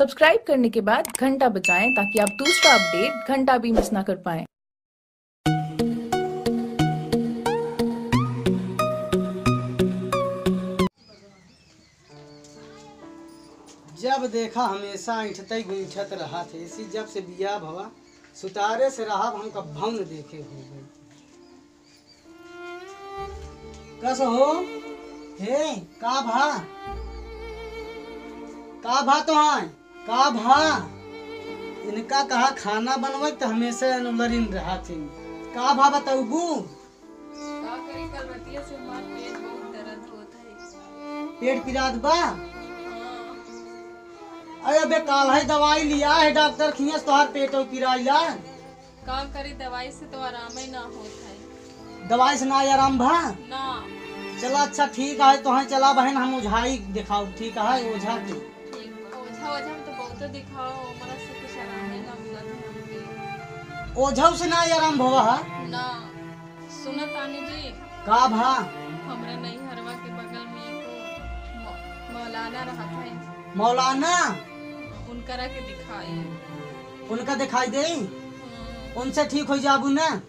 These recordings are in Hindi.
सब्सक्राइब करने के बाद घंटा बजाएं ताकि आप दूसरा अपडेट घंटा भी मिस ना कर पाएं। जब देखा हमेशा ऐठते गुंठत रहा थे इसी जब से बिया भवा सुतारे से रहा हम कब्भौ न देखे हो गए। कस हो हे का भा तो है का भा इनका कहा खाना बनवे तो हमेशा अनुलरिन रहा थे का भा बताऊबू का करी कल रतिया से हमार पेट बहुत दर्द होत है। पेट पिरात बा। हाँ, अरे अबे काल है दवाई लिया है डॉक्टर खियस तोहार पेट पिराइला का करी दवाई से तो आराम ही ना होत है। दवाई से ना आराम भा ना चला अच्छा ठीक है तो चला बहन हम ओझाई दिखाओ ठीक है ओझा के ठीक ओझा ओझा में तो बहुत दिखाओ हमरा से कुछ आराम ही ना मिलत है हमके। ओझा से ना आराम भवा ना सुनत तानी जी का भा हमरा नहीं हरवा के बगल में एको मौलाना रहत है। मौलाना उनकरा के दिखाई उनका दिखाई दे हाँ, उनसे ठीक हो जाबू ना हाँ,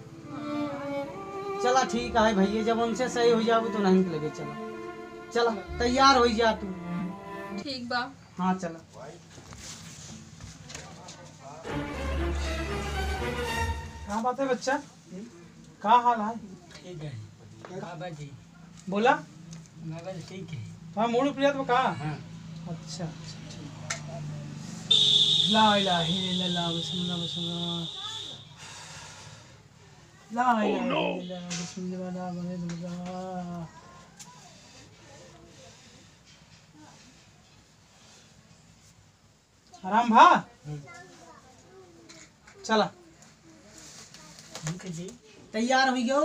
चला ठीक है भैया जब उनसे सही हो जाबू तो नहीं लगे चला चला तैयार हो जा तू ठीक बा। हाँ चला कहाँ बात है बच्चा का हाल है ठीक है बाबा जी बोला बाबा जी ठीक है वहाँ मूड प्रिया तो कहा हाँ अच्छा अच्छा ठीक ला इलाहा इल्लल्लाह बिस्मिल्लाह बिस्मिल्लाह ला इलाहा इल्लल्लाह बिस्मिल्लाह बिस्मिल्लाह आराम भा चला जी तैयार हो गयो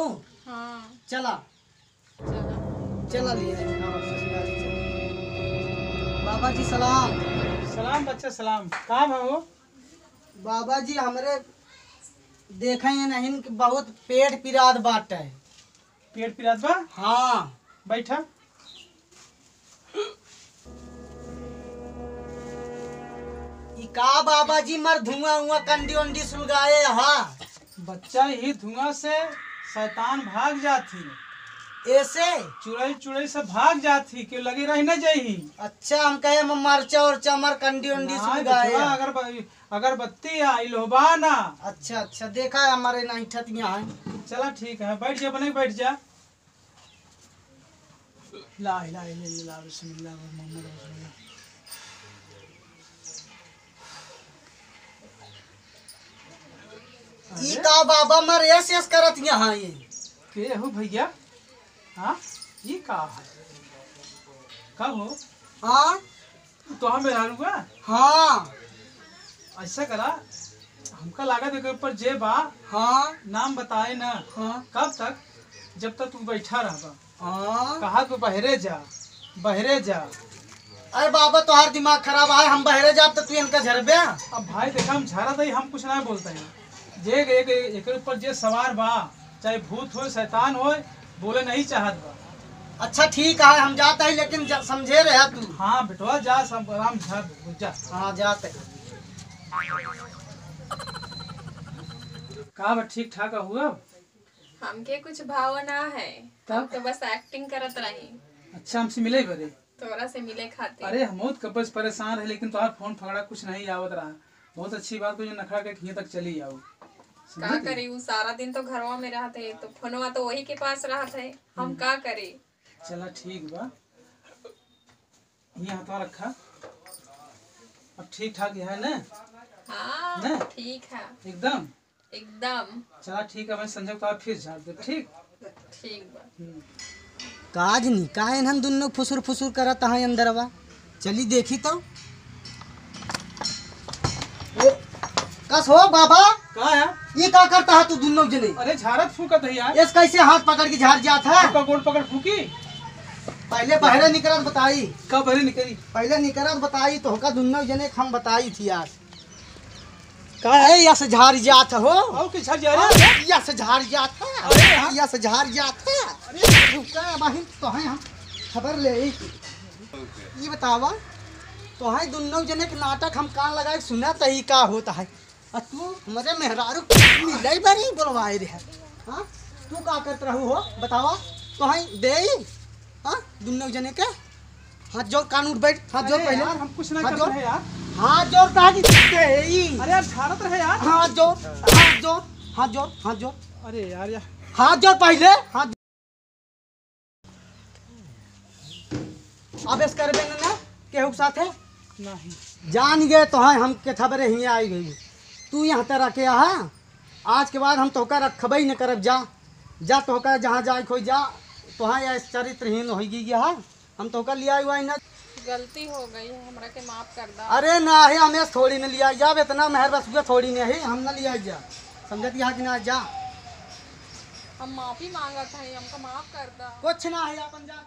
हाँ चला चला चला लिए बाबा जी सलाम। सलाम बच्चा सलाम कहाँ भा हो बाबा जी हमरे देखे हैं नहीं कि बहुत पेट पिरात बाट है। पेट पिरात बा हाँ बैठा ई का बाबा जी मर धुआं हुआ कंडी उंडी सुलगाए हाँ बच्चा ही धुआं से शैतान भाग जाती ऐसे चुड़ैल चुड़ैल सब भाग जाती क्यों लगी रही न जाही अच्छा हम कहे मरचा और चमर कंडी उंडी सुलगाए। अगर बत्ती आई लोबा ना अच्छा अच्छा देखा है हमारे नहीं ठतियाँ हैं। चला ठीक है बैठ जा बने बैठ जा ला इलाहा इल्लल्लाह बिस्मिल्लाह मुहम्मद रसूलुल्लाह ई का बाबा मर ऐसे करत यहाँ ये के हो भैया हाँ ये का है का हो हाँ तो हमें हारूंगा हाँ ऐसा करा हमका लागत है के ऊपर जे बा हाँ नाम बताए ना हाँ कब तक जब तक तू बैठा रहबा हाँ कहा तू बहरे जा अरे बाबा तुम्हारा दिमाग खराब है हम बहरे जाब तो तू इनका झरबे। अब भाई देखा हम झारा दही हम कुछ ना बोलते हैं जे एक ऊपर जे सवार बा चाहे भूत हो शैतान हो बोले नहीं चाहत बा। अच्छा ठीक है हम जाते हैं लेकिन समझे रहे तू। हाँ बेटवा जा सब आराम जा हाँ जाते का बा ठीक ठाक हुआ हमके कुछ भावना है तब? तो बस एक्टिंग करत रही अच्छा हमसे मिले बरे तोरा से मिले खातिर। अरे हम बहुत कबज परेशान है लेकिन तुम्हारा फोन फगड़ा कुछ नहीं आवत रहा बहुत अच्छी बात को जो नखरा के यहाँ तक चली आओ का करी वो सारा दिन तो घरवा में रहते तो फोनवा तो वही के पास रहते है हम का करे। चला ठीक बा ये हाथवा रखा अब ठीक ठाक है ना हाँ नहीं? ठीक है एकदम एकदम चला ठीक है मैं संजय को फिर झाड़ दे ठीक ठीक बा। काज नहीं का हम दोनों फुसुर फुसुर करत है अंदरवा चली देखी तो कस हो बाबा का है ये का करता है तू दोनों जने अरे झाड़त फूकत है यार इस कैसे हाथ पकड़ के झाड़ जाता है। आपका गोड़ पकड़ फूकी पहले बहरे निकलत बताई कब भरी निकली पहले निकलत बताई तो होका दोनों जने हम बताई थी यार का है या से झाड़ जात हो आओ कि झाड़ जा रहा या से झाड़ जात है अरे हाँ। या से झाड़ जात है। अरे रुका बहिन तो है हम खबर ले ये बतावा तो है दोनों जने के नाटक हम कान लगाए सुना तही का होता है। और तू हमारे मेहरारू मिले बारी बोलवाए रे। हाँ तू का करत रहू हो बतावा। तो है दे हाँ दोनों जने के हाथ जोड़ कान उठ बैठ। हाथ जोड़ अरे पहले यार हम कुछ ना हाथ कर जोड़। रहे यार। हाथ जोड़ कहा कि दे। अरे यार झाड़त रहे यार। हाथ जोड़ हाथ जोड़ हाथ जोड़ हाथ जोड़ अरे यार हाथ जोड़ पहले हाथ। अब इस करबे ना केहू के साथ है नहीं जान गए तो है हम के खबरें ही आई गई। तू यहाँ तरह के है आज के बाद हम तोहका रखबे ही न करब। जा जा तोहका जहाँ जाए खोई जा तो हाँ या चरित्रहीन हो गया है। हम तोहका लिया हुआ ना गलती हो गई है, हमरा के माफ कर दा। अरे ना है हमें थोड़ी न लिया जा इतना मेहर बस हुआ थोड़ी नहीं है हम न लिया जा समझती है कि ना। जा हम माफी मांगत है, हमको माफ कर दा। कुछ ना है अपन जा।